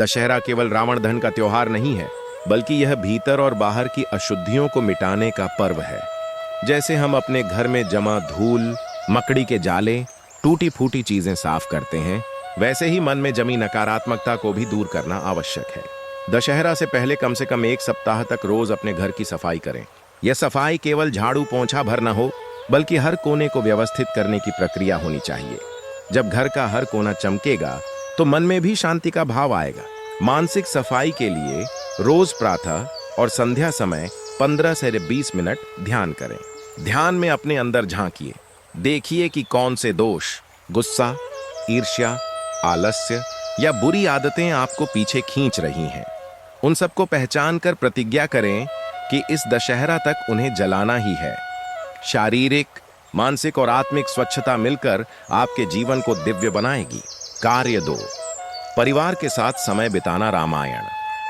दशहरा केवल रावण दहन का त्योहार नहीं है, बल्कि यह भीतर और बाहर की अशुद्धियों को मिटाने का पर्व है। जैसे हम अपने घर में जमा धूल, मकड़ी के जाले, टूटी फूटी चीजें साफ करते हैं, वैसे ही मन में जमी नकारात्मकता को भी दूर करना आवश्यक है। दशहरा से पहले कम से कम 1 सप्ताह तक रोज अपने घर की सफाई करें। यह सफाई केवल झाड़ू पोंछा भर न हो, बल्कि हर कोने को व्यवस्थित करने की प्रक्रिया होनी चाहिए। जब घर का हर कोना चमकेगा तो मन में भी शांति का भाव आएगा। मानसिक सफाई के लिए रोज प्रातः और संध्या समय 15 से 20 मिनट ध्यान करें। ध्यान में अपने अंदर झांकिए, देखिए कि कौन से दोष, गुस्सा, ईर्ष्या, आलस्य या बुरी आदतें आपको पीछे खींच रही हैं। उन सबको पहचान कर प्रतिज्ञा करें कि इस दशहरा तक उन्हें जलाना ही है। शारीरिक, मानसिक और आत्मिक स्वच्छता मिलकर आपके जीवन को दिव्य बनाएगी। कार्य 2, परिवार के साथ समय बिताना। रामायण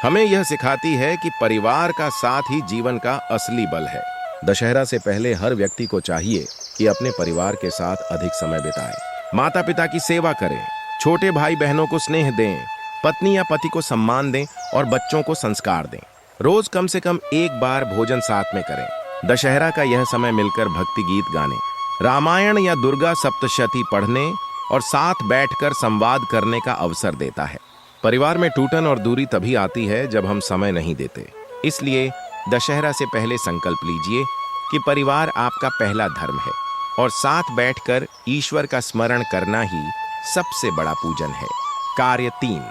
हमें यह सिखाती है कि परिवार का साथ ही जीवन का असली बल है। दशहरा से पहले हर व्यक्ति को चाहिए कि अपने परिवार के साथ अधिक समय बिताए। माता पिता की सेवा करें, छोटे भाई बहनों को स्नेह दें, पत्नी या पति को सम्मान दें और बच्चों को संस्कार दें। रोज कम से कम 1 बार भोजन साथ में करें। दशहरा का यह समय मिलकर भक्ति गीत गाने, रामायण या दुर्गा सप्तशती पढ़ने और साथ बैठकर संवाद करने का अवसर देता है। परिवार में टूटन और दूरी तभी आती है जब हम समय नहीं देते। इसलिए दशहरा से पहले संकल्प लीजिए कि परिवार आपका पहला धर्म है और साथ बैठकर ईश्वर का स्मरण करना ही सबसे बड़ा पूजन है। कार्य 3,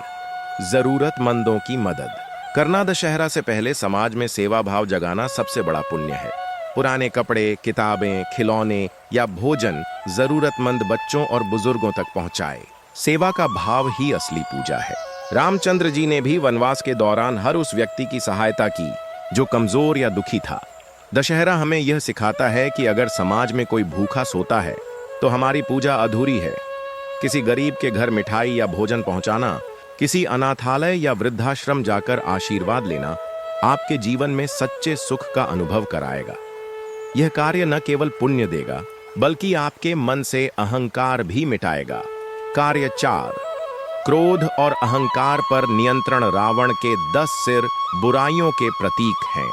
जरूरतमंदों की मदद करना। दशहरा से पहले समाज में सेवा भाव जगाना सबसे बड़ा पुण्य है। पुराने कपड़े, किताबें, खिलौने या भोजन जरूरतमंद बच्चों और बुजुर्गों तक पहुंचाए। सेवा का भाव ही असली पूजा है। रामचंद्र जी ने भी वनवास के दौरान हर उस व्यक्ति की सहायता की जो कमजोर या दुखी था। दशहरा हमें यह सिखाता है कि अगर समाज में कोई भूखा सोता है तो हमारी पूजा अधूरी है। किसी गरीब के घर मिठाई या भोजन पहुंचाना, किसी अनाथालय या वृद्धाश्रम जाकर आशीर्वाद लेना आपके जीवन में सच्चे सुख का अनुभव कराएगा। यह कार्य न केवल पुण्य देगा, बल्कि आपके मन से अहंकार भी मिटाएगा। कार्य 4, क्रोध और अहंकार पर नियंत्रण। रावण के 10 सिर बुराइयों के प्रतीक हैं।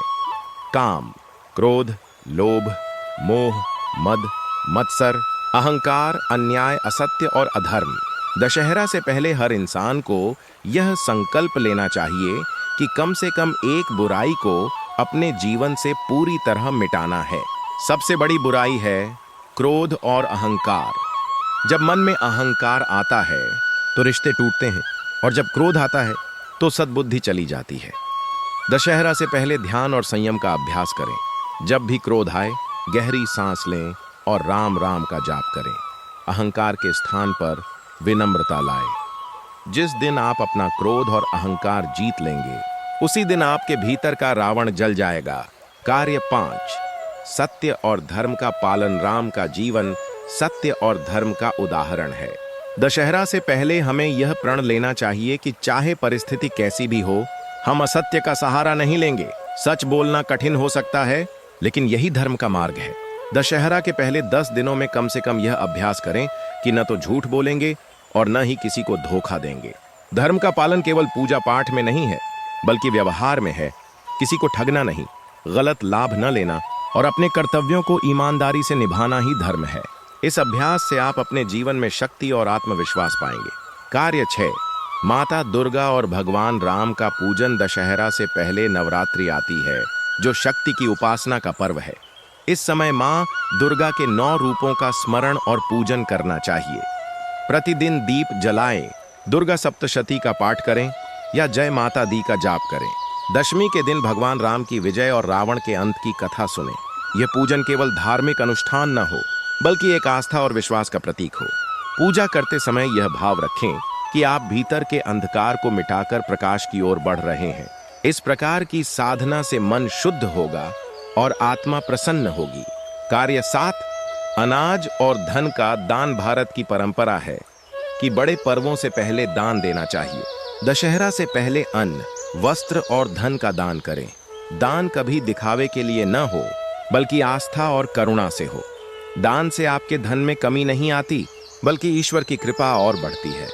काम, क्रोध, लोभ, मोह, मद, मत्सर, अहंकार, अन्याय, असत्य और अधर्म। दशहरा से पहले हर इंसान को यह संकल्प लेना चाहिए कि कम से कम एक बुराई को अपने जीवन से पूरी तरह मिटाना है। सबसे बड़ी बुराई है क्रोध और अहंकार। जब मन में अहंकार आता है तो रिश्ते टूटते हैं, और जब क्रोध आता है तो सद्बुद्धि चली जाती है। दशहरा से पहले ध्यान और संयम का अभ्यास करें। जब भी क्रोध आए, गहरी सांस लें और राम राम का जाप करें। अहंकार के स्थान पर विनम्रता लाएं। जिस दिन आप अपना क्रोध और अहंकार जीत लेंगे, उसी दिन आपके भीतर का रावण जल जाएगा। कार्य 5, सत्य और धर्म का पालन। राम का जीवन सत्य और धर्म का उदाहरण है। दशहरा से पहले हमें यह प्रण लेना चाहिए कि चाहे परिस्थिति कैसी भी हो, हम असत्य का सहारा नहीं लेंगे। सच बोलना कठिन हो सकता है, लेकिन यही धर्म का मार्ग है। दशहरा के पहले 10 दिनों में कम से कम यह अभ्यास करें कि न तो झूठ बोलेंगे और न ही किसी को धोखा देंगे। धर्म का पालन केवल पूजा पाठ में नहीं है, बल्कि व्यवहार में है। किसी को ठगना नहीं, गलत लाभ न लेना और अपने कर्तव्यों को ईमानदारी से निभाना ही धर्म है। इस अभ्यास से आप अपने जीवन में शक्ति और आत्मविश्वास पाएंगे। कार्य 6, माता दुर्गा और भगवान राम का पूजन। दशहरा से पहले नवरात्रि आती है, जो शक्ति की उपासना का पर्व है। इस समय मां दुर्गा के 9 रूपों का स्मरण और पूजन करना चाहिए। प्रतिदिन दीप जलाएं, दुर्गा सप्तशती का पाठ करें या जय माता दी का जाप करें। दशमी के दिन भगवान राम की विजय और रावण के अंत की कथा सुनें। यह पूजन केवल धार्मिक अनुष्ठान न हो, बल्कि एक आस्था और विश्वास का प्रतीक हो। पूजा करते समय यह भाव रखें कि आप भीतर के अंधकार को मिटाकर प्रकाश की ओर बढ़ रहे हैं। इस प्रकार की साधना से मन शुद्ध होगा और आत्मा प्रसन्न होगी। कार्य 7, अनाज और धन का दान। भारत की परंपरा है कि बड़े पर्वों से पहले दान देना चाहिए। दशहरा से पहले अन्न, वस्त्र और धन का दान करें। दान कभी दिखावे के लिए न हो, बल्कि आस्था और करुणा से हो। दान से आपके धन में कमी नहीं आती, बल्कि ईश्वर की कृपा और बढ़ती है।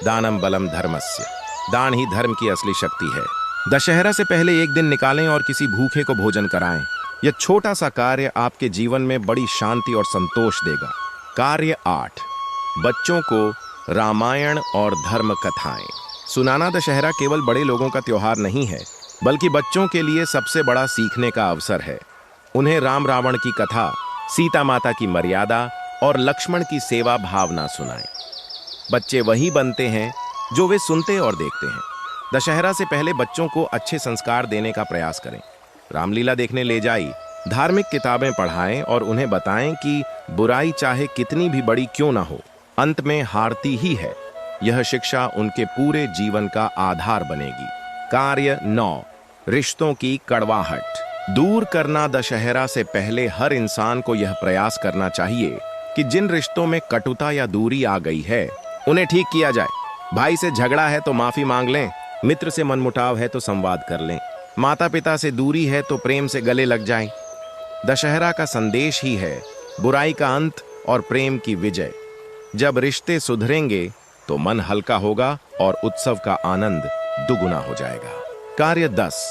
दानम बलम धर्मस्य। दान ही धर्म की असली शक्ति है। दशहरा से पहले एक दिन निकालें और किसी भूखे को भोजन कराएं। यह छोटा सा कार्य आपके जीवन में बड़ी शांति और संतोष देगा। कार्य 8, बच्चों को रामायण और धर्म कथाएं सुनाना। दशहरा केवल बड़े लोगों का त्योहार नहीं है, बल्कि बच्चों के लिए सबसे बड़ा सीखने का अवसर है। उन्हें राम रावण की कथा, सीता माता की मर्यादा और लक्ष्मण की सेवा भावना सुनाएं। बच्चे वही बनते हैं जो वे सुनते और देखते हैं। दशहरा से पहले बच्चों को अच्छे संस्कार देने का प्रयास करें। रामलीला देखने ले जाइए, धार्मिक किताबें पढ़ाएं और उन्हें बताएं कि बुराई चाहे कितनी भी बड़ी क्यों ना हो, अंत में हारती ही है। यह शिक्षा उनके पूरे जीवन का आधार बनेगी। कार्य 9, रिश्तों की कड़वाहट दूर करना। दशहरा से पहले हर इंसान को यह प्रयास करना चाहिए कि जिन रिश्तों में कटुता या दूरी आ गई है उन्हें ठीक किया जाए। भाई से झगड़ा है तो माफी मांग लें, मित्र से मनमुटाव है तो संवाद कर लें, माता पिता से दूरी है तो प्रेम से गले लग जाएं। दशहरा का संदेश ही है बुराई का अंत और प्रेम की विजय। जब रिश्ते सुधरेंगे तो मन हल्का होगा और उत्सव का आनंद दुगुना हो जाएगा। कार्य 10,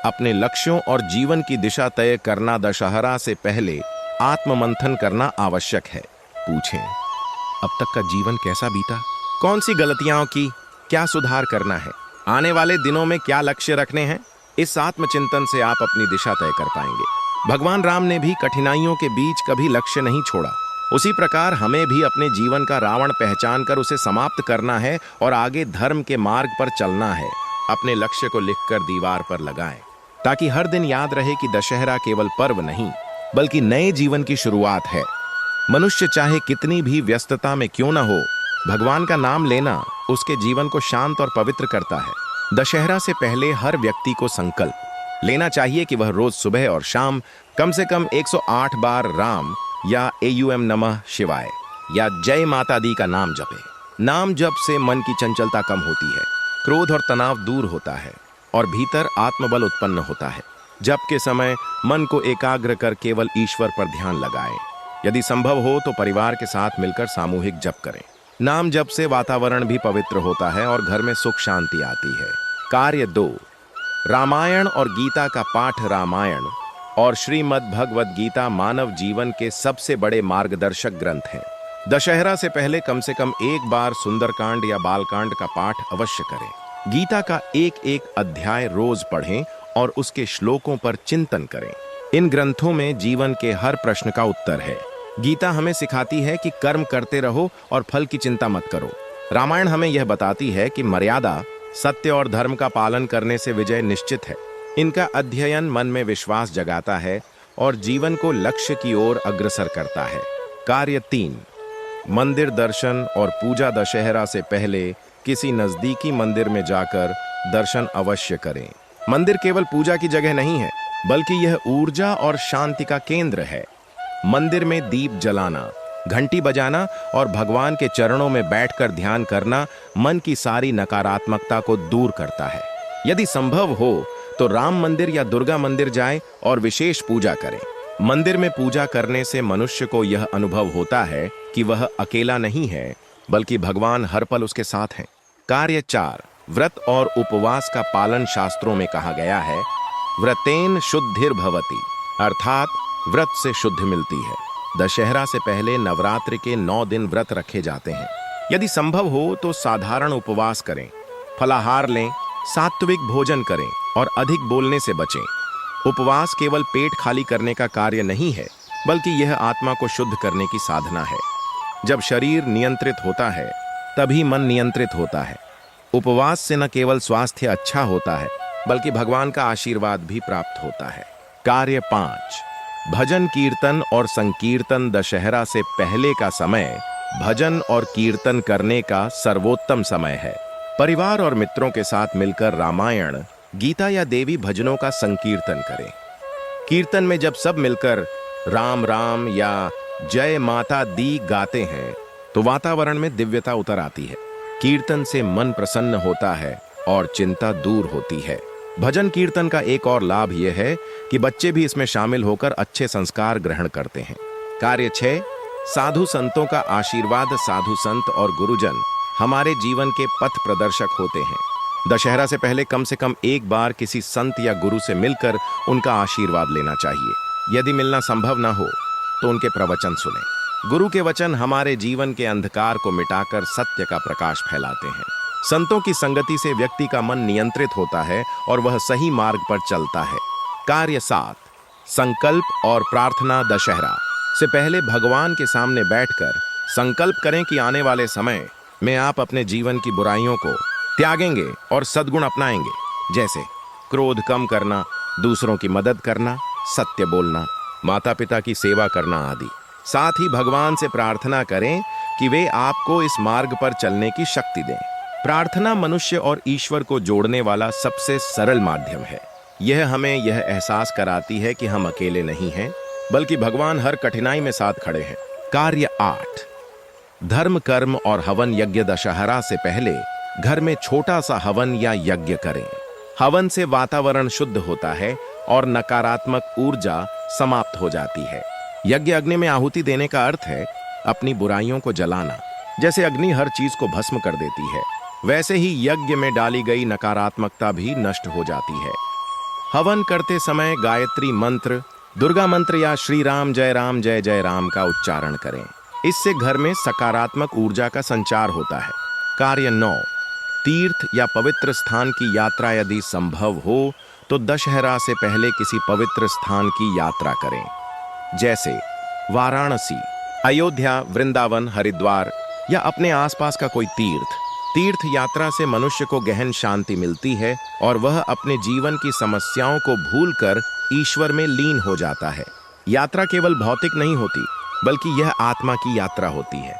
अपने लक्ष्यों और जीवन की दिशा तय करना। दशहरा से पहले आत्ममंथन करना आवश्यक है। पूछें, अब तक का जीवन कैसा बीता? कौन सी गलतियां की? क्या सुधार करना है? आने वाले दिनों में क्या लक्ष्य रखने हैं? इस आत्मचिंतन से आप अपनी दिशा तय कर पाएंगे। भगवान राम ने भी कठिनाइयों के बीच कभी लक्ष्य नहीं छोड़ा। उसी प्रकार हमें भी अपने जीवन का रावण पहचान कर उसे समाप्त करना है और आगे धर्म के मार्ग पर चलना है। अपने लक्ष्य को लिखकर दीवार पर लगाएं, ताकि हर दिन याद रहे कि दशहरा केवल पर्व नहीं, बल्कि नए जीवन की शुरुआत है। मनुष्य चाहे कितनी भी व्यस्तता में क्यों न हो, भगवान का नाम लेना उसके जीवन को शांत और पवित्र करता है। दशहरा से पहले हर व्यक्ति को संकल्प लेना चाहिए कि वह रोज सुबह और शाम कम से कम 108 बार राम या एयूएम नमः शिवाय या जय माता दी का नाम जपे। नाम जप से मन की चंचलता कम होती है, क्रोध और तनाव दूर होता है और भीतर आत्मबल उत्पन्न होता है। जप के समय मन को एकाग्र कर केवल ईश्वर पर ध्यान लगाएं। यदि संभव हो तो परिवार के साथ मिलकर सामूहिक जप करें। नाम जप से वातावरण भी पवित्र होता है और घर में सुख शांति आती है। कार्य 2, रामायण और गीता का पाठ। रामायण और श्रीमद् भगवद गीता मानव जीवन के सबसे बड़े मार्गदर्शक ग्रंथ हैं। दशहरा से पहले कम से कम एक बार सुंदरकांड या बालकांड का पाठ अवश्य करें। गीता का एक एक अध्याय रोज पढ़ें और उसके श्लोकों पर चिंतन करें। इन ग्रंथों में जीवन के हर प्रश्न का उत्तर है। गीता हमें सिखाती है कि कर्म करते रहो और फल की चिंता मत करो। रामायण हमें यह बताती है कि मर्यादा, सत्य और धर्म का पालन करने से विजय निश्चित है। इनका अध्ययन मन में विश्वास जगाता है और जीवन को लक्ष्य की ओर अग्रसर करता है। कार्य 3, मंदिर दर्शन और पूजा। दशहरा से पहले किसी नजदीकी मंदिर में जाकर दर्शन अवश्य करें। मंदिर केवल पूजा की जगह नहीं है, बल्कि यह ऊर्जा और शांति का केंद्र है। मंदिर में दीप जलाना, घंटी बजाना और भगवान के चरणों में बैठकर ध्यान करना मन की सारी नकारात्मकता को दूर करता है। यदि संभव हो तो राम मंदिर या दुर्गा मंदिर जाएं और विशेष पूजा करें। मंदिर में पूजा करने से मनुष्य को यह अनुभव होता है कि वह अकेला नहीं है, बल्कि भगवान हर पल उसके साथ हैं। कार्य 4, व्रत और उपवास का पालन। शास्त्रों में कहा गया है, व्रतेन शुद्धिर्भवति, अर्थात व्रत से शुद्धि मिलती है। दशहरा से पहले नवरात्रि के 9 दिन व्रत रखे जाते हैं। यदि संभव हो तो साधारण उपवास करें, फलाहार लें, सात्विक भोजन करें और अधिक बोलने से बचें। उपवास केवल पेट खाली करने का कार्य नहीं है, बल्कि यह आत्मा को शुद्ध करने की साधना है। जब शरीर नियंत्रित होता है, तभी मन नियंत्रित होता है। उपवास से न केवल स्वास्थ्य अच्छा होता है, बल्कि भगवान का आशीर्वाद भी प्राप्त होता है। कार्य 5, भजन कीर्तन और संकीर्तन। दशहरा से पहले का समय भजन और कीर्तन करने का सर्वोत्तम समय है। परिवार और मित्रों के साथ मिलकर रामायण, गीता या देवी भजनों का संकीर्तन करें। कीर्तन में जब सब मिलकर राम राम या जय माता दी गाते हैं तो वातावरण में दिव्यता उतर आती है। कीर्तन से मन प्रसन्न होता है और चिंता दूर होती है। भजन कीर्तन का एक और लाभ यह है कि बच्चे भी इसमें शामिल होकर अच्छे संस्कार ग्रहण करते हैं। कार्य 6, साधु संतों का आशीर्वाद। साधु संत और गुरुजन हमारे जीवन के पथ प्रदर्शक होते हैं। दशहरा से पहले कम से कम एक बार किसी संत या गुरु से मिलकर उनका आशीर्वाद लेना चाहिए। यदि मिलना संभव न हो तो उनके प्रवचन सुने। गुरु के वचन हमारे जीवन के अंधकार को मिटाकर सत्य का प्रकाश फैलाते हैं। संतों की संगति से व्यक्ति का मन नियंत्रित होता है और वह सही मार्ग पर चलता है। कार्य 7, संकल्प और प्रार्थना। दशहरा से पहले भगवान के सामने बैठकर संकल्प करें कि आने वाले समय में आप अपने जीवन की बुराइयों को त्यागेंगे और सद्गुण अपनाएंगे, जैसे क्रोध कम करना, दूसरों की मदद करना, सत्य बोलना, माता पिता की सेवा करना आदि। साथ ही भगवान से प्रार्थना करें कि वे आपको इस मार्ग पर चलने की शक्ति दें। प्रार्थना मनुष्य और ईश्वर को जोड़ने वाला सबसे सरल माध्यम है। यह हमें यह एहसास कराती है कि हम अकेले नहीं हैं, बल्कि भगवान हर कठिनाई में साथ खड़े हैं। कार्य 8, धर्म, कर्म और हवन यज्ञ। दशहरा से पहले घर में छोटा सा हवन या यज्ञ करें। हवन से वातावरण शुद्ध होता है और नकारात्मक ऊर्जा समाप्त हो जाती है। यज्ञ अग्नि में आहुति देने का अर्थ है अपनी बुराइयों को जलाना। जैसे अग्नि हर चीज को भस्म कर देती है, वैसे ही यज्ञ में डाली गई नकारात्मकता भी नष्ट हो जाती है। हवन करते समय गायत्री मंत्र, दुर्गा मंत्र या श्री राम जय जय राम का उच्चारण करें। इससे घर में सकारात्मक ऊर्जा का संचार होता है। कार्य 9, तीर्थ या पवित्र स्थान की यात्रा। यदि संभव हो तो दशहरा से पहले किसी पवित्र स्थान की यात्रा करें, जैसे वाराणसी, अयोध्या, वृंदावन, हरिद्वार या अपने आसपास का कोई तीर्थ। तीर्थ यात्रा से मनुष्य को गहन शांति मिलती है और वह अपने जीवन की समस्याओं को भूलकर ईश्वर में लीन हो जाता है। यात्रा केवल भौतिक नहीं होती, बल्कि यह आत्मा की यात्रा होती है।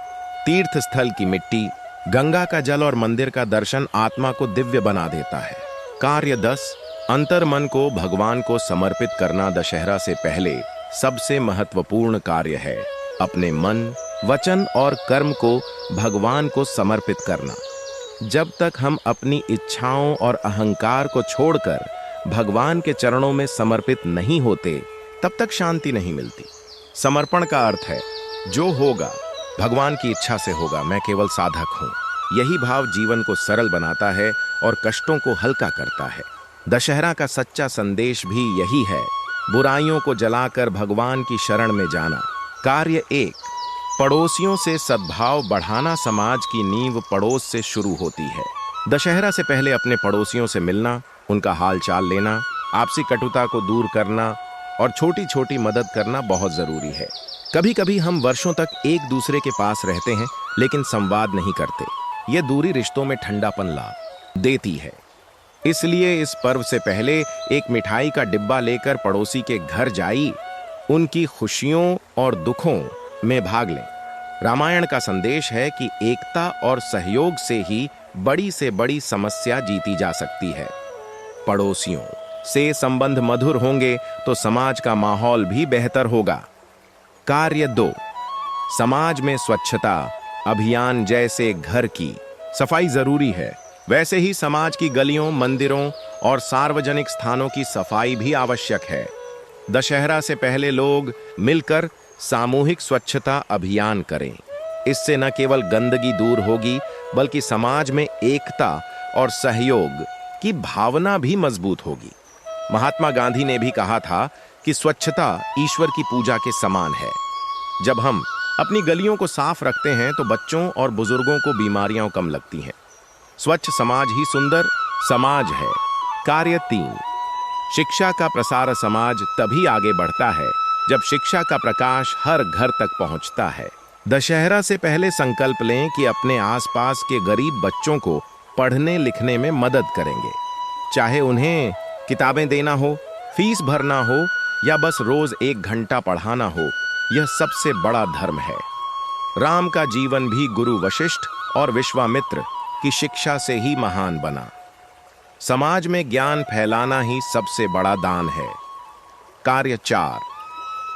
तीर्थ स्थल की मिट्टी, गंगा का जल और मंदिर का दर्शन आत्मा को दिव्य बना देता है। कार्य 10, अंतर्मन को भगवान को समर्पित करना। दशहरा से पहले सबसे महत्वपूर्ण कार्य है अपने मन, वचन और कर्म को भगवान को समर्पित करना। जब तक हम अपनी इच्छाओं और अहंकार को छोड़कर भगवान के चरणों में समर्पित नहीं होते, तब तक शांति नहीं मिलती। समर्पण का अर्थ है जो होगा भगवान की इच्छा से होगा, मैं केवल साधक हूँ। यही भाव जीवन को सरल बनाता है और कष्टों को हल्का करता है। दशहरा का सच्चा संदेश भी यही है, बुराइयों को जलाकर भगवान की शरण में जाना। कार्य 1, पड़ोसियों से सद्भाव बढ़ाना। समाज की नींव पड़ोस से शुरू होती है। दशहरा से पहले अपने पड़ोसियों से मिलना, उनका हाल चाल लेना, आपसी कटुता को दूर करना और छोटी छोटी मदद करना बहुत जरूरी है। कभी कभी हम वर्षों तक एक दूसरे के पास रहते हैं लेकिन संवाद नहीं करते। यह दूरी रिश्तों में ठंडापन ला देती है। इसलिए इस पर्व से पहले एक मिठाई का डिब्बा लेकर पड़ोसी के घर जाइए, उनकी खुशियों और दुखों में भाग लें। रामायण का संदेश है कि एकता और सहयोग से ही बड़ी से बड़ी समस्या जीती जा सकती है। पड़ोसियों से संबंध मधुर होंगे तो समाज का माहौल भी बेहतर होगा। कार्य 2, समाज में स्वच्छता अभियान। जैसे घर की सफाई जरूरी है, वैसे ही समाज की गलियों, मंदिरों और सार्वजनिक स्थानों की सफाई भी आवश्यक है। दशहरा से पहले लोग मिलकर सामूहिक स्वच्छता अभियान करें। इससे न केवल गंदगी दूर होगी, बल्कि समाज में एकता और सहयोग की भावना भी मजबूत होगी। महात्मा गांधी ने भी कहा था कि स्वच्छता ईश्वर की पूजा के समान है। जब हम अपनी गलियों को साफ रखते हैं तो बच्चों और बुजुर्गों को बीमारियां कम लगती हैं। स्वच्छ समाज ही सुंदर समाज है। कार्य 3, शिक्षा का प्रसार। समाज तभी आगे बढ़ता है जब शिक्षा का प्रकाश हर घर तक पहुंचता है। दशहरा से पहले संकल्प लें कि अपने आसपास के गरीब बच्चों को पढ़ने लिखने में मदद करेंगे, चाहे उन्हें किताबें देना हो, फीस भरना हो या बस रोज 1 घंटा पढ़ाना हो। यह सबसे बड़ा धर्म है। राम का जीवन भी गुरु वशिष्ठ और विश्वामित्र की शिक्षा से ही महान बना। समाज में ज्ञान फैलाना ही सबसे बड़ा दान है। कार्य 4,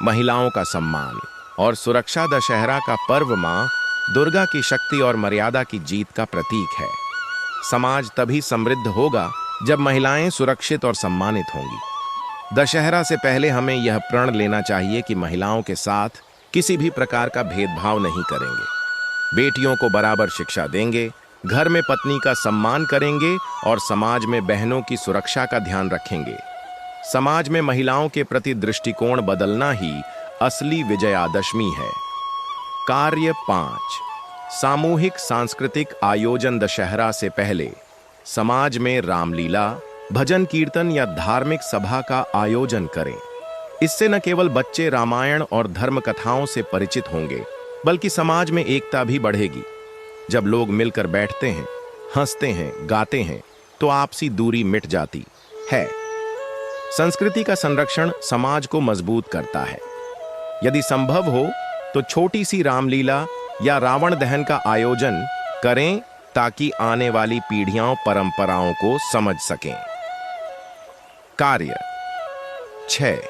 महिलाओं का सम्मान और सुरक्षा। दशहरा का पर्व मां दुर्गा की शक्ति और मर्यादा की जीत का प्रतीक है। समाज तभी समृद्ध होगा जब महिलाएं सुरक्षित और सम्मानित होंगी। दशहरा से पहले हमें यह प्रण लेना चाहिए कि महिलाओं के साथ किसी भी प्रकार का भेदभाव नहीं करेंगे, बेटियों को बराबर शिक्षा देंगे, घर में पत्नी का सम्मान करेंगे और समाज में बहनों की सुरक्षा का ध्यान रखेंगे। समाज में महिलाओं के प्रति दृष्टिकोण बदलना ही असली विजयादशमी है। कार्य 5। सामूहिक सांस्कृतिक आयोजन। दशहरा से पहले समाज में रामलीला, भजन कीर्तन या धार्मिक सभा का आयोजन करें। इससे न केवल बच्चे रामायण और धर्म कथाओं से परिचित होंगे, बल्कि समाज में एकता भी बढ़ेगी। जब लोग मिलकर बैठते हैं, हंसते हैं, गाते हैं, तो आपसी दूरी मिट जाती है। संस्कृति का संरक्षण समाज को मजबूत करता है। यदि संभव हो तो छोटी सी रामलीला या रावण दहन का आयोजन करें, ताकि आने वाली पीढ़ियां परंपराओं को समझ सकें। कार्य 6।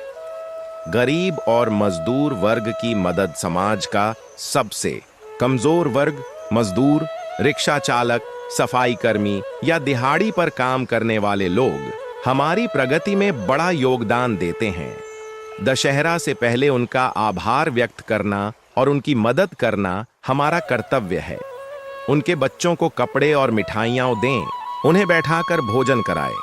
गरीब और मजदूर वर्ग की मदद। समाज का सबसे कमजोर वर्ग, मजदूर, रिक्शा चालक, सफाई कर्मी या दिहाड़ी पर काम करने वाले लोग हमारी प्रगति में बड़ा योगदान देते हैं। दशहरा से पहले उनका आभार व्यक्त करना और उनकी मदद करना हमारा कर्तव्य है। उनके बच्चों को कपड़े और मिठाइयां दें, उन्हें बैठाकर भोजन कराएं।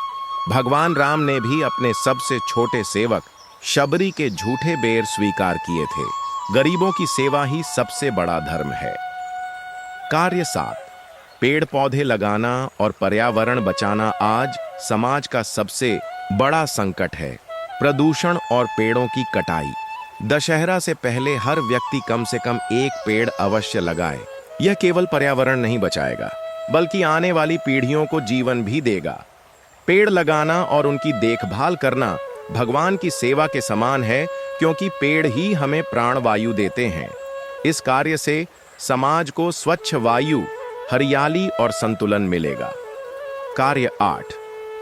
भगवान राम ने भी अपने सबसे छोटे सेवक शबरी के झूठे बेर स्वीकार किए थे। गरीबों की सेवा ही सबसे बड़ा धर्म है। कार्य 7। पेड़ पौधे लगाना और पर्यावरण बचाना आज समाज का सबसे बड़ा संकट है। प्रदूषण और पेड़ों की कटाई। दशहरा से पहले हर व्यक्ति कम से कम एक पेड़ अवश्य लगाए। यह केवल पर्यावरण नहीं बचाएगा, बल्कि आने वाली पीढ़ियों को जीवन भी देगा। पेड़ लगाना और उनकी देखभाल करना भगवान की सेवा के समान है, क्योंकि पेड़ ही हमें प्राणवायु देते हैं। इस कार्य से समाज को स्वच्छ वायु, हरियाली और संतुलन मिलेगा। कार्य 8।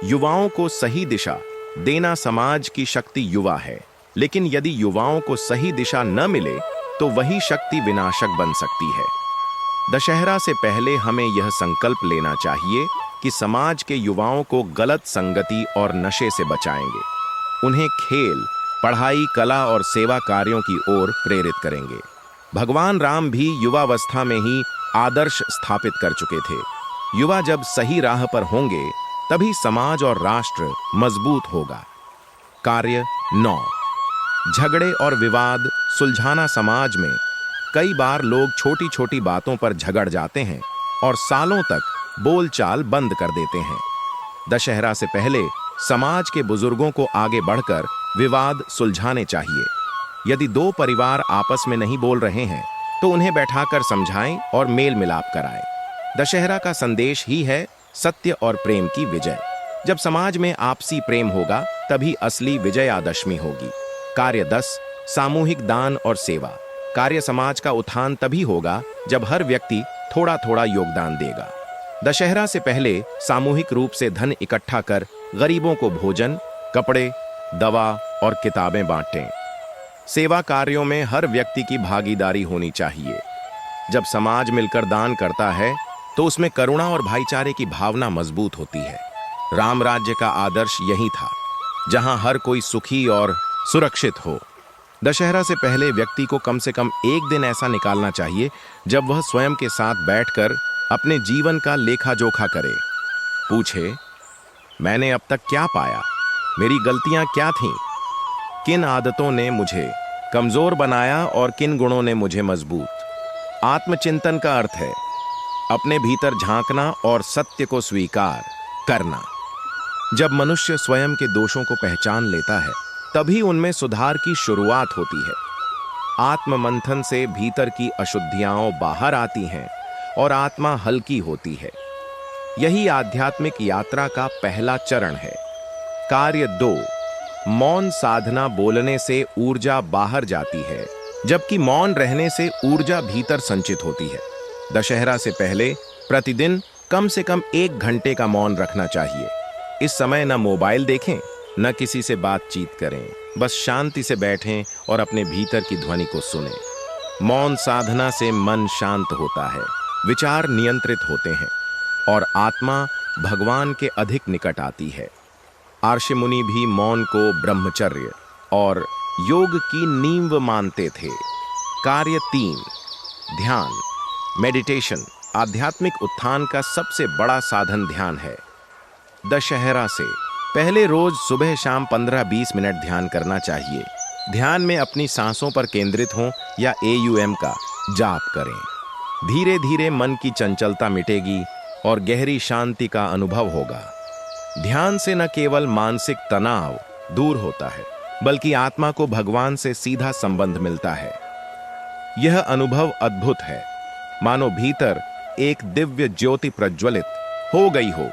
युवाओं को सही दिशा देना। समाज की शक्ति युवा है, लेकिन यदि युवाओं को सही दिशा न मिले तो वही शक्ति विनाशक बन सकती है। दशहरा से पहले हमें यह संकल्प लेना चाहिए कि समाज के युवाओं को गलत संगति और नशे से बचाएंगे। उन्हें खेल, पढ़ाई, कला और सेवा कार्यों की ओर प्रेरित करेंगे। भगवान राम भी युवावस्था में ही आदर्श स्थापित कर चुके थे। युवा जब सही राह पर होंगे, तभी समाज और राष्ट्र मजबूत होगा। कार्य 9। झगड़े और विवाद सुलझाना। समाज में कई बार लोग छोटी छोटी बातों पर झगड़ जाते हैं और सालों तक बोलचाल बंद कर देते हैं। दशहरा से पहले समाज के बुजुर्गों को आगे बढ़कर विवाद सुलझाने चाहिए। यदि दो परिवार आपस में नहीं बोल रहे हैं, तो उन्हें बैठाकर समझाएं और मेल मिलाप कराएं। दशहरा का संदेश ही है सत्य और प्रेम की विजय। जब समाज में आपसी प्रेम होगा, तभी असली विजयादशमी होगी। कार्य 10। सामूहिक दान और सेवा। कार्य समाज का उत्थान तभी होगा जब हर व्यक्ति थोड़ा थोड़ा योगदान देगा। दशहरा से पहले सामूहिक रूप से धन इकट्ठा कर गरीबों को भोजन, कपड़े, दवा और किताबें बांटें। सेवा कार्यों में हर व्यक्ति की भागीदारी होनी चाहिए। जब समाज मिलकर दान करता है, तो उसमें करुणा और भाईचारे की भावना मजबूत होती है। राम राज्य का आदर्श यही था, जहां हर कोई सुखी और सुरक्षित हो। दशहरा से पहले व्यक्ति को कम से कम एक दिन ऐसा निकालना चाहिए जब वह स्वयं के साथ बैठकर अपने जीवन का लेखा जोखा करे। पूछे, मैंने अब तक क्या पाया? मेरी गलतियां क्या थीं? किन आदतों ने मुझे कमजोर बनाया और किन गुणों ने मुझे मजबूत? आत्मचिंतन का अर्थ है अपने भीतर झांकना और सत्य को स्वीकार करना। जब मनुष्य स्वयं के दोषों को पहचान लेता है, तभी उनमें सुधार की शुरुआत होती है। आत्ममंथन से भीतर की अशुद्धियां बाहर आती हैं और आत्मा हल्की होती है। यही आध्यात्मिक यात्रा का पहला चरण है। कार्य 2। मौन साधना। बोलने से ऊर्जा बाहर जाती है, जबकि मौन रहने से ऊर्जा भीतर संचित होती है। दशहरा से पहले प्रतिदिन कम से कम 1 घंटे का मौन रखना चाहिए। इस समय न मोबाइल देखें, न किसी से बातचीत करें, बस शांति से बैठें और अपने भीतर की ध्वनि को सुनें। मौन साधना से मन शांत होता है, विचार नियंत्रित होते हैं और आत्मा भगवान के अधिक निकट आती है। आर्षि मुनि भी मौन को ब्रह्मचर्य और योग की नींव मानते थे। कार्य 3। ध्यान, मेडिटेशन। आध्यात्मिक उत्थान का सबसे बड़ा साधन ध्यान है। दशहरा से पहले रोज सुबह शाम 15-20 मिनट ध्यान करना चाहिए। ध्यान में अपनी सांसों पर केंद्रित हों या AUM का जाप करें। धीरे धीरे मन की चंचलता मिटेगी और गहरी शांति का अनुभव होगा। ध्यान से न केवल मानसिक तनाव दूर होता है, बल्कि आत्मा को भगवान से सीधा संबंध मिलता है। यह अनुभव अद्भुत है, मानो भीतर एक दिव्य ज्योति प्रज्वलित हो गई हो।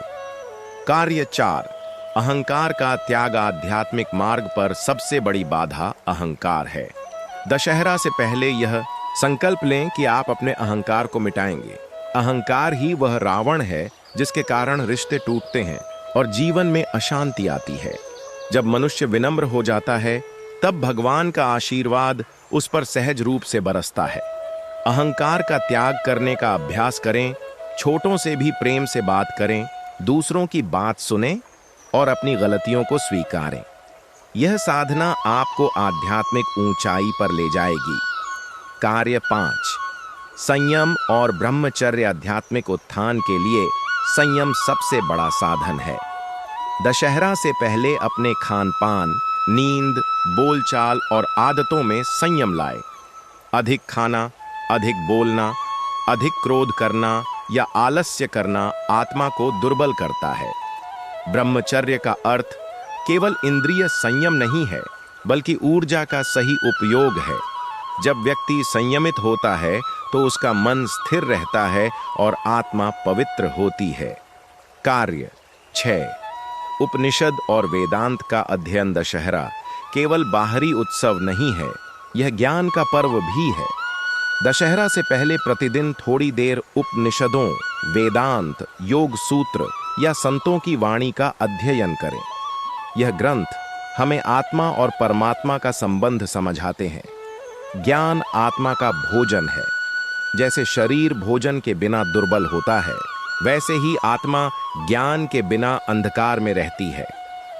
कार्य 4, अहंकार का त्याग। आध्यात्मिक मार्ग पर सबसे बड़ी बाधा अहंकार है। दशहरा से पहले यह संकल्प लें कि आप अपने अहंकार को मिटाएंगे। अहंकार ही वह रावण है जिसके कारण रिश्ते टूटते हैं और जीवन में अशांति आती है। जब मनुष्य विनम्र हो जाता है, तब भगवान का आशीर्वाद उस पर सहज रूप से बरसता है। अहंकार का त्याग करने का अभ्यास करें, छोटों से भी प्रेम से बात करें, दूसरों की बात सुनें और अपनी गलतियों को स्वीकारें। यह साधना आपको आध्यात्मिक ऊंचाई पर ले जाएगी। कार्य 5, संयम और ब्रह्मचर्य। आध्यात्मिक उत्थान के लिए संयम सबसे बड़ा साधन है। दशहरा से पहले अपने खान पान, नींद, बोलचाल और आदतों में संयम लाएं। अधिक खाना, अधिक बोलना, अधिक क्रोध करना या आलस्य करना आत्मा को दुर्बल करता है। ब्रह्मचर्य का अर्थ केवल इंद्रिय संयम नहीं है, बल्कि ऊर्जा का सही उपयोग है। जब व्यक्ति संयमित होता है तो उसका मन स्थिर रहता है और आत्मा पवित्र होती है। कार्य 6, उपनिषद और वेदांत का अध्ययन। दशहरा केवल बाहरी उत्सव नहीं है, यह ज्ञान का पर्व भी है। दशहरा से पहले प्रतिदिन थोड़ी देर उपनिषदों, वेदांत, योग सूत्र या संतों की वाणी का अध्ययन करें। यह ग्रंथ हमें आत्मा और परमात्मा का संबंध समझाते हैं। ज्ञान आत्मा का भोजन है। जैसे शरीर भोजन के बिना दुर्बल होता है, वैसे ही आत्मा ज्ञान के बिना अंधकार में रहती है।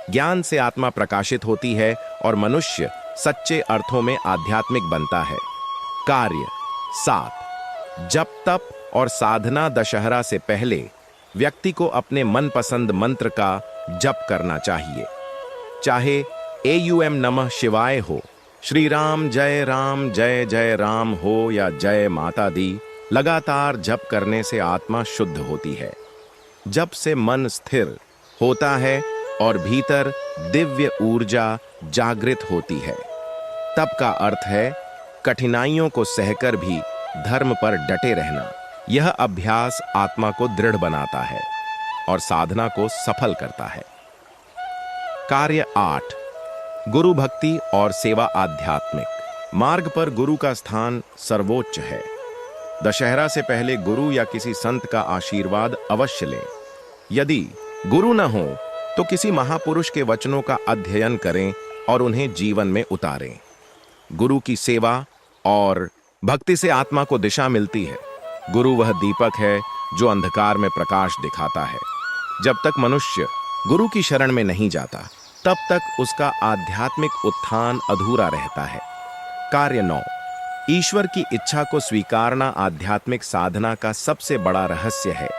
ज्ञान से आत्मा प्रकाशित होती है और मनुष्य सच्चे अर्थों में आध्यात्मिक बनता है। कार्य 7, जप तप और साधना। दशहरा से पहले व्यक्ति को अपने मनपसंद मंत्र का जप करना चाहिए। चाहे AUM नमः शिवाय हो, श्री राम जय जय राम हो या जय माता दी। लगातार जप करने से आत्मा शुद्ध होती है। जप से मन स्थिर होता है और भीतर दिव्य ऊर्जा जागृत होती है। तप का अर्थ है कठिनाइयों को सहकर भी धर्म पर डटे रहना। यह अभ्यास आत्मा को दृढ़ बनाता है और साधना को सफल करता है। कार्य 8, गुरु भक्ति और सेवा। आध्यात्मिक मार्ग पर गुरु का स्थान सर्वोच्च है। दशहरा से पहले गुरु या किसी संत का आशीर्वाद अवश्य लें। यदि गुरु न हो तो किसी महापुरुष के वचनों का अध्ययन करें और उन्हें जीवन में उतारें। गुरु की सेवा और भक्ति से आत्मा को दिशा मिलती है। गुरु वह दीपक है जो अंधकार में प्रकाश दिखाता है। जब तक मनुष्य गुरु की शरण में नहीं जाता, तब तक उसका आध्यात्मिक उत्थान अधूरा रहता है। कार्य 9, ईश्वर की इच्छा को स्वीकारना। आध्यात्मिक साधना का सबसे बड़ा रहस्य है।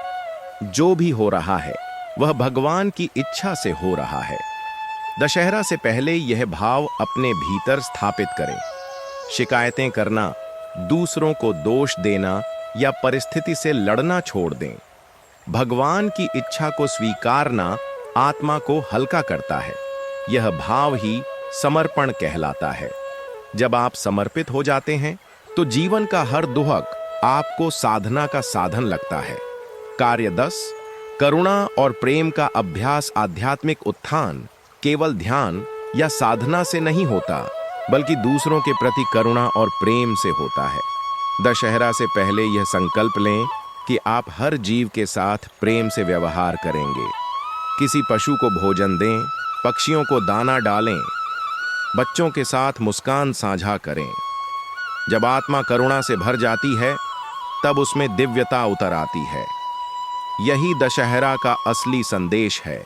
जो भी हो रहा है वह भगवान की इच्छा से हो रहा है। दशहरा से पहले यह भाव अपने भीतर स्थापित करें। शिकायतें करना, दूसरों को दोष देना या परिस्थिति से लड़ना छोड़ दें। भगवान की इच्छा को स्वीकारना आत्मा को हल्का करता है। यह भाव ही समर्पण कहलाता है। जब आप समर्पित हो जाते हैं तो जीवन का हर दुहक आपको साधना का साधन लगता है। कार्य 10, करुणा और प्रेम का अभ्यास। आध्यात्मिक उत्थान केवल ध्यान या साधना से नहीं होता, बल्कि दूसरों के प्रति करुणा और प्रेम से होता है। दशहरा से पहले यह संकल्प लें कि आप हर जीव के साथ प्रेम से व्यवहार करेंगे। किसी पशु को भोजन दें, पक्षियों को दाना डालें, बच्चों के साथ मुस्कान साझा करें। जब आत्मा करुणा से भर जाती है, तब उसमें दिव्यता उतर आती है। यही दशहरा का असली संदेश है।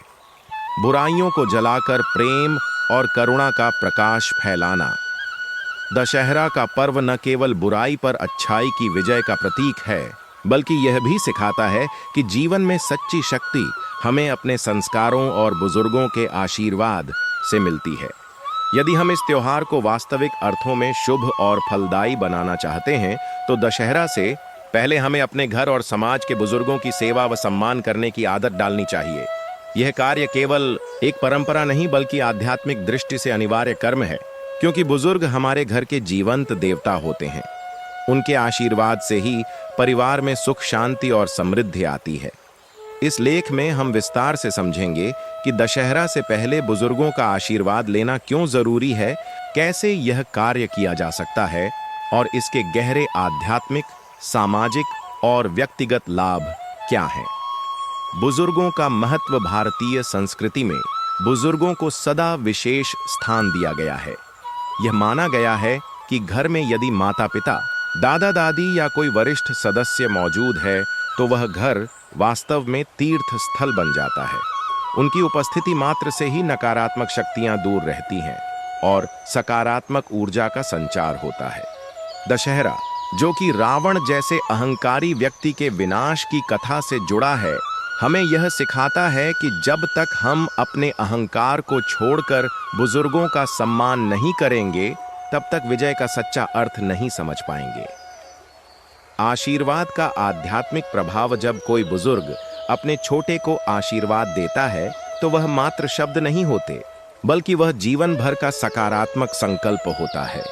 बुराइयों को जलाकर प्रेम और करुणा का प्रकाश फैलाना। दशहरा का पर्व न केवल बुराई पर अच्छाई की विजय का प्रतीक है, बल्कि यह भी सिखाता है कि जीवन में सच्ची शक्ति हमें अपने संस्कारों और बुजुर्गों के आशीर्वाद से मिलती है। यदि हम इस त्योहार को वास्तविक अर्थों में शुभ और फलदायी बनाना चाहते हैं तो दशहरा से पहले हमें अपने घर और समाज के बुजुर्गों की सेवा व सम्मान करने की आदत डालनी चाहिए। यह कार्य केवल एक परंपरा नहीं बल्कि आध्यात्मिक दृष्टि से अनिवार्य कर्म है, क्योंकि बुजुर्ग हमारे घर के जीवंत देवता होते हैं। उनके आशीर्वाद से ही परिवार में सुख, शांति और समृद्धि आती है। इस लेख में हम विस्तार से समझेंगे कि दशहरा से पहले बुजुर्गों का आशीर्वाद लेना क्यों जरूरी है, कैसे यह कार्य किया जा सकता है और इसके गहरे आध्यात्मिक, सामाजिक और व्यक्तिगत लाभ क्या हैं। बुजुर्गों का महत्व। भारतीय संस्कृति में बुजुर्गों को सदा विशेष स्थान दिया गया है। यह माना गया है कि घर में यदि माता पिता, दादा दादी या कोई वरिष्ठ सदस्य मौजूद है तो वह घर वास्तव में तीर्थ स्थल बन जाता है। उनकी उपस्थिति मात्र से ही नकारात्मक शक्तियां दूर रहती हैं और सकारात्मक ऊर्जा का संचार होता है। दशहरा, जो कि रावण जैसे अहंकारी व्यक्ति के विनाश की कथा से जुड़ा है, हमें यह सिखाता है कि जब तक हम अपने अहंकार को छोड़कर बुजुर्गों का सम्मान नहीं करेंगे, तब तक विजय का सच्चा अर्थ नहीं समझ पाएंगे। आशीर्वाद का आध्यात्मिक प्रभाव। जब कोई बुजुर्ग अपने छोटे को आशीर्वाद देता है तो वह मात्र शब्द नहीं होते, बल्कि वह जीवन भर का सकारात्मक संकल्प होता है।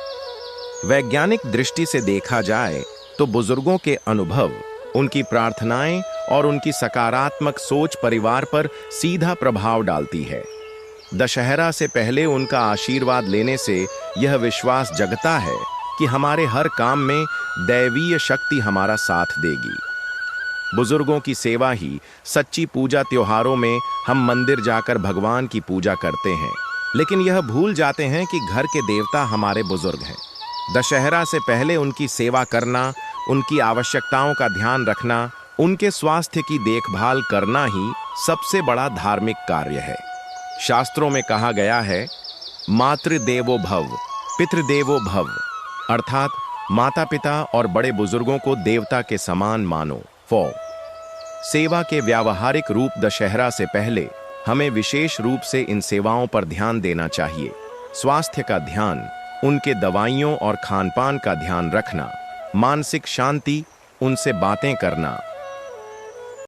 वैज्ञानिक दृष्टि से देखा जाए तो बुजुर्गों के अनुभव, उनकी प्रार्थनाएं और उनकी सकारात्मक सोच परिवार पर सीधा प्रभाव डालती है। दशहरा से पहले उनका आशीर्वाद लेने से यह विश्वास जगता है कि हमारे हर काम में दैवीय शक्ति हमारा साथ देगी। बुजुर्गों की सेवा ही सच्ची पूजा। त्योहारों में हम मंदिर जाकर भगवान की पूजा करते हैं, लेकिन यह भूल जाते हैं कि घर के देवता हमारे बुजुर्ग हैं। दशहरा से पहले उनकी सेवा करना, उनकी आवश्यकताओं का ध्यान रखना, उनके स्वास्थ्य की देखभाल करना ही सबसे बड़ा धार्मिक कार्य है। शास्त्रों में कहा गया है, मातृदेवो भव, पितृदेवो भव, अर्थात माता पिता और बड़े बुजुर्गों को देवता के समान मानो। सेवा के व्यावहारिक रूप। दशहरा से पहले हमें विशेष रूप से इन सेवाओं पर ध्यान देना चाहिए। स्वास्थ्य का ध्यान, उनके दवाइयों और खानपान का ध्यान रखना, मानसिक शांति, उनसे बातें करना,